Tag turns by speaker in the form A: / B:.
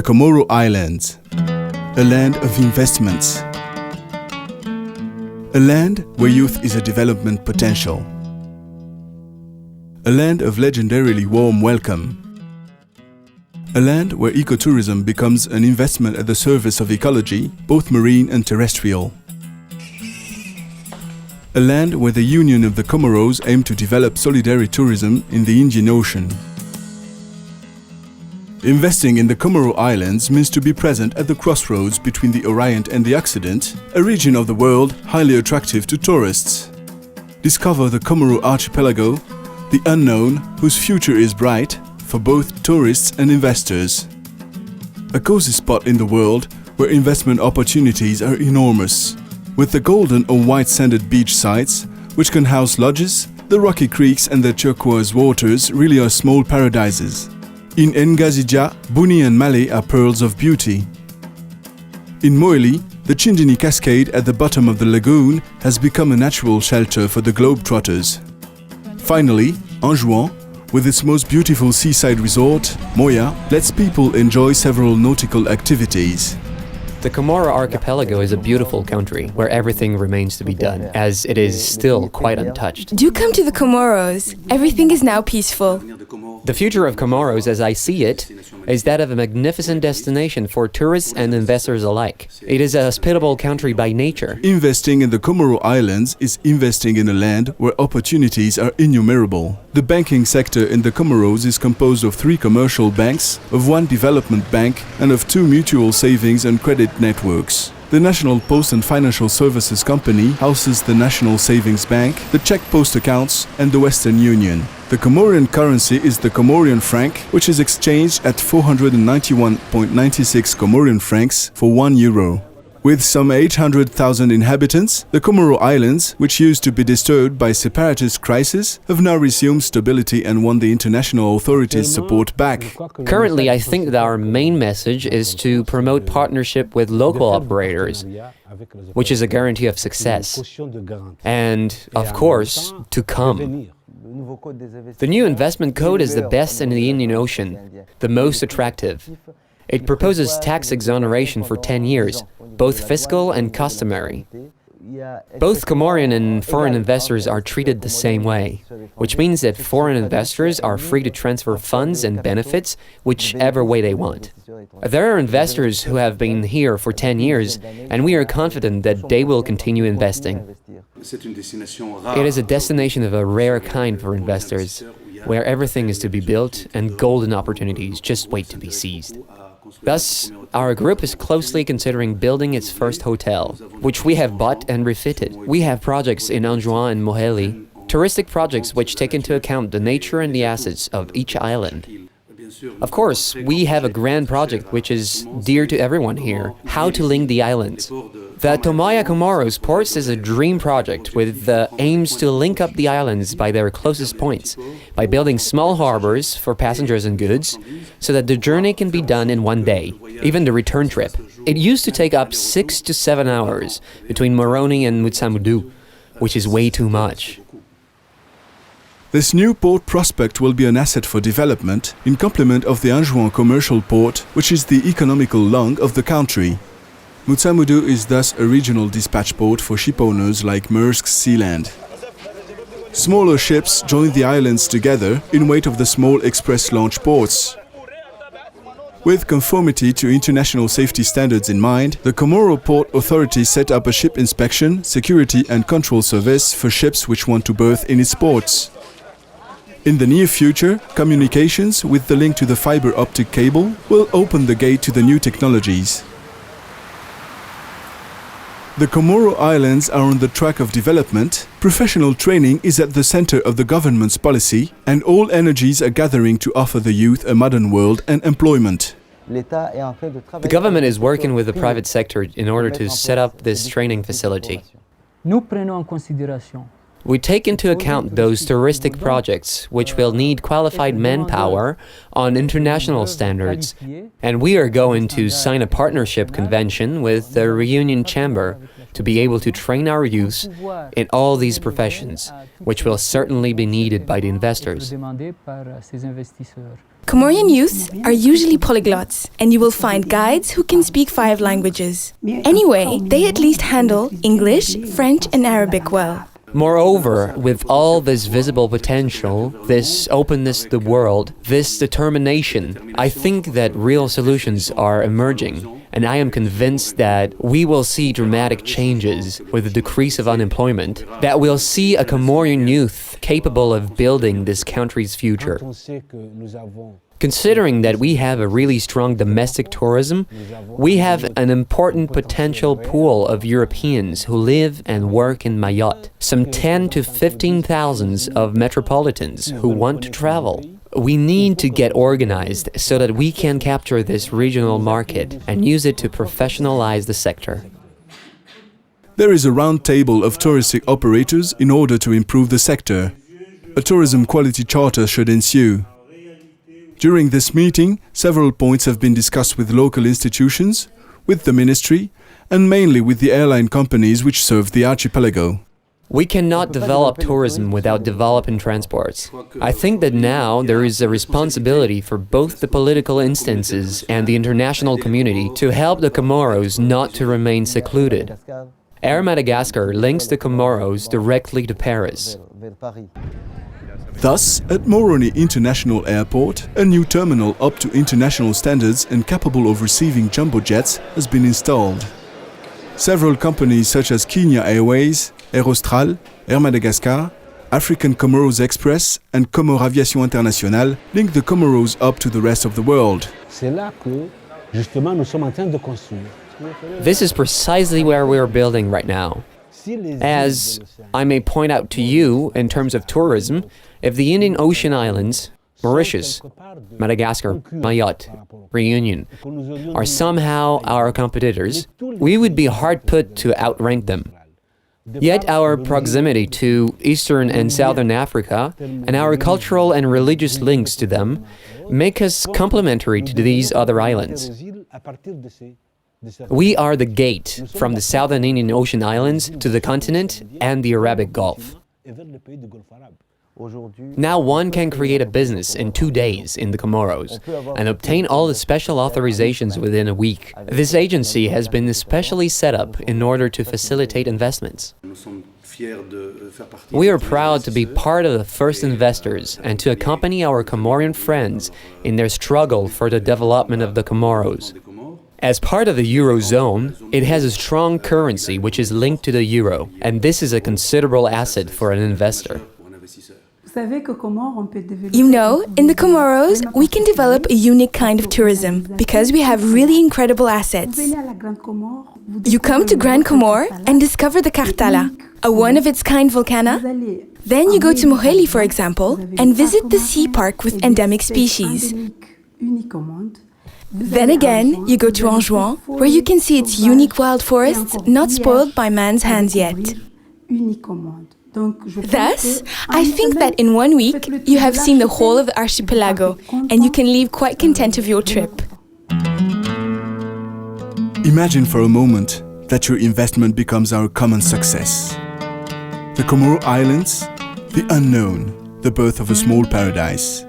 A: The Comoro Islands, a land of investments. A land where youth is a development potential. A land of legendarily warm welcome. A land where ecotourism becomes an investment at the service of ecology, both marine and terrestrial. A land where the Union of the Comoros aim to develop solidarity tourism in the Indian Ocean. Investing in the Comoro Islands means to be present at the crossroads between the Orient and the Occident, a region of the world highly attractive to tourists. Discover the Comoro archipelago, the unknown, whose future is bright for both tourists and investors. A cozy spot in the world where investment opportunities are enormous, with the golden or white-sanded beach sites, which can house lodges. The rocky creeks and their turquoise waters really are small paradises. In Ngazidja, Buni and Male are pearls of beauty. In Mohéli, the Chindini cascade at the bottom of the lagoon has become a natural shelter for the globetrotters. Finally, Anjouan, with its most beautiful seaside resort, Moya, lets people enjoy several nautical activities.
B: The Qamar archipelago is a beautiful country where everything remains to be done, as it is still quite untouched.
C: Do come to the Comoros. Everything is now peaceful.
B: The future of Comoros, as I see it, is that of a magnificent destination for tourists and investors alike. It is a hospitable country by nature.
A: Investing in the Comoro Islands is investing in a land where opportunities are innumerable. The banking sector in the Comoros is composed of 3 commercial banks, of 1 development bank, and of 2 mutual savings and credit networks. The National Post and Financial Services Company houses the National Savings Bank, the Czech Post Accounts, and the Western Union. The Comorian currency is the Comorian franc, which is exchanged at 491.96 Comorian francs for €1. With some 800,000 inhabitants, the Comoro Islands, which used to be disturbed by separatist crisis, have now resumed stability and won the international authorities' support back.
B: Currently, I think that our main message is to promote partnership with local operators, which is a guarantee of success, and, of course, to come. The new investment code is the best in the Indian Ocean, the most attractive. It proposes tax exoneration for 10 years, both fiscal and customary. Both Comorian and foreign investors are treated the same way, which means that foreign investors are free to transfer funds and benefits whichever way they want. There are investors who have been here for 10 years, and we are confident that they will continue investing. It is a destination of a rare kind for investors, where everything is to be built and golden opportunities just wait to be seized. Thus, our group is closely considering building its first hotel, which we have bought and refitted. We have projects in Anjouan and Mohéli, touristic projects which take into account the nature and the assets of each island. Of course, we have a grand project which is dear to everyone here, how to link the islands. The Tomaya Comoros Ports is a dream project with the aims to link up the islands by their closest points, by building small harbors for passengers and goods, so that the journey can be done in one day, even the return trip. It used to take up 6 to 7 hours between Moroni and Mutsamudu, which is way too much.
A: This new port prospect will be an asset for development in complement of the Anjouan commercial port, which is the economical lung of the country. Mutsamudu is thus a regional dispatch port for shipowners like Maersk's Sealand. Smaller ships join the islands together in wait of the small express launch ports. With conformity to international safety standards in mind, the Comoro Port Authority set up a ship inspection, security and control service for ships which want to berth in its ports. In the near future, communications with the link to the fiber optic cable will open the gate to the new technologies. The Comoro Islands are on the track of development, professional training is at the center of the government's policy, and all energies are gathering to offer the youth a modern world and employment.
B: The government is working with the private sector in order to set up this training facility. We take into account those touristic projects which will need qualified manpower on international standards, and we are going to sign a partnership convention with the Reunion Chamber to be able to train our youth in all these professions, which will certainly be needed by the investors.
C: Comorian youths are usually polyglots, and you will find guides who can speak 5 languages. Anyway, they at least handle English, French, and Arabic well.
B: Moreover, with all this visible potential, this openness to the world, this determination, I think that real solutions are emerging, and I am convinced that we will see dramatic changes with the decrease of unemployment, that we'll see a Comorian youth capable of building this country's future. Considering that we have a really strong domestic tourism, we have an important potential pool of Europeans who live and work in Mayotte, some 10 to 15,000 of metropolitans who want to travel. We need to get organized so that we can capture this regional market and use it to professionalize the sector.
A: There is a round table of touristic operators in order to improve the sector. A tourism quality charter should ensue. During this meeting, several points have been discussed with local institutions, with the ministry, and mainly with the airline companies which serve the archipelago.
B: We cannot develop tourism without developing transports. I think that now there is a responsibility for both the political instances and the international community to help the Comoros not to remain secluded. Air Madagascar links the Comoros directly to Paris.
A: Thus, at Moroni International Airport, a new terminal up to international standards and capable of receiving jumbo jets has been installed. Several companies such as Kenya Airways, Air Austral, Air Madagascar, African Comoros Express and Comore Aviation Internationale link the Comoros up to the rest of the world.
B: This is precisely where we are building right now. As I may point out to you in terms of tourism, if the Indian Ocean Islands, Mauritius, Madagascar, Mayotte, Reunion, are somehow our competitors, we would be hard put to outrank them. Yet our proximity to Eastern and Southern Africa and our cultural and religious links to them make us complementary to these other islands. We are the gate from the Southern Indian Ocean Islands to the continent and the Arabic Gulf. Now one can create a business in 2 days in the Comoros and obtain all the special authorizations within a week. This agency has been especially set up in order to facilitate investments. We are proud to be part of the first investors and to accompany our Comorian friends in their struggle for the development of the Comoros. As part of the Eurozone, it has a strong currency which is linked to the euro, and this is a considerable asset for an investor.
C: You know, in the Comoros, we can develop a unique kind of tourism because we have really incredible assets. You come to Grande Comore and discover the Kartala, a one-of-its-kind volcano. Then you go to Mohéli, for example, and visit the sea park with endemic species. Then again, you go to Anjouan, where you can see its unique wild forests not spoiled by man's hands yet. Thus, I think that in 1 week, you have seen the whole of the archipelago, and you can leave quite content of your trip.
A: Imagine for a moment that your investment becomes our common success. The Comoro Islands, the unknown, the birth of a small paradise.